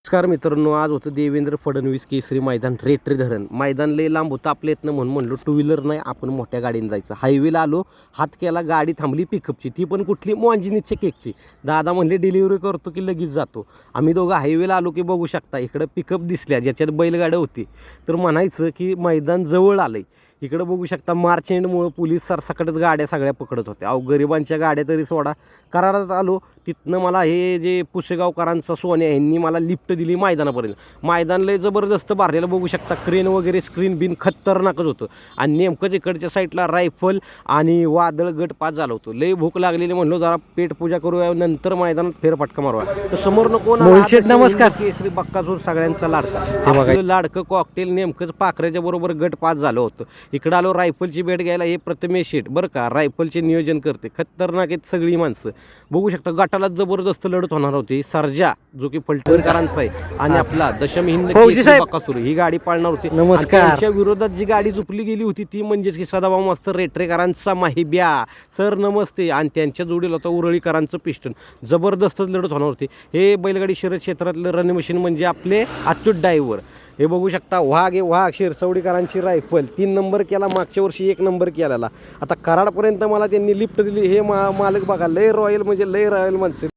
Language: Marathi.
नमस्कार मित्रांनो, आज होतं देवेंद्र फडणवीस केसरी मैदान रेटरी धरण. मैदान लय लांब होतं आपल्या इथनं, म्हणून म्हणलो टू व्हीलर नाही आपण मोठ्या गाडीने जायचं. हायवेला आलो, हात केला, गाडी थांबली पिकअपची, ती पण कुठली मोंजिनीच्या केकची. दादा म्हणले डिलिव्हरी करतो की लगेच जातो. आम्ही दोघं हायवेला आलो की बघू शकता इकडं पिकअप दिसल्या ज्याच्यात बैलगाड्या होती. तर म्हणायचं की मैदान जवळ आलंय. इकडं बघू शकता मार्च एंडमुळं पोलीस सरसकटच गाड्या सगळ्या पकडत होत्या. अहो गरिबांच्या गाड्या तरी सोडा. करारात आलो तिथनं मला हे जे पुसेगावकरांचा सोन्या यांनी मला लिफ्ट दिली मैदानापर्यंत. मैदान लय जबरदस्त भरलेलं बघू शकता, क्रेन वगैरे स्क्रीन बिन खतरनाकच होतं. आणि नेमकंच इकडच्या साईडला रायफल आणि वादळ गट पास झालं होतं. लय भूक लागलेली, म्हणलो जरा पेट पूजा करूया, नंतर मैदानात फेरफटका मारूया. तर समोर नको नमस्कार. केसरी बक्कासूर सगळ्यांचा लाडका. हे बघा लाडकं कॉकटेल नेमकंच पाखरेच्या बरोबर गट पास झालं होतं. इकडं आलो रायफलची भेट घ्यायला. हे प्रथमेश शेठ बरं का, रायफलचे नियोजन करते, खतरनाक आहेत सगळी माणसं. बघू शकता गटाला जबरदस्त लढत होणार होती. सर्जा जो की फलटणकरांचा आहे आणि आपला दशम हिंद बकासूर ही गाडी पाळणार होती. नमस्कार. त्यांच्या विरोधात जी गाडी झुपली गेली होती ती म्हणजेच की सदाभाऊ मास्तर रेटरेकरांचा माहिब्या सर नमस्ते, आणि त्यांच्या जोडीला होता उरळीकरांचं पिस्टन. जबरदस्तच लढत होणार होती. हे बैलगाडी शर्यत क्षेत्रातलं रन मशीन म्हणजे आपले अच्युत ड्रायव्हर. हे बघू शकता वाघ आहे, वाघ शिरसवडीकरांची रायफल 3 नंबर केला, मागच्या वर्षी 1 नंबर केलेला. आता कराडपर्यंत मला त्यांनी लिफ्ट दिली. हे मालक बघा लय रॉयल म्हणजे लय रॉयल माणसं.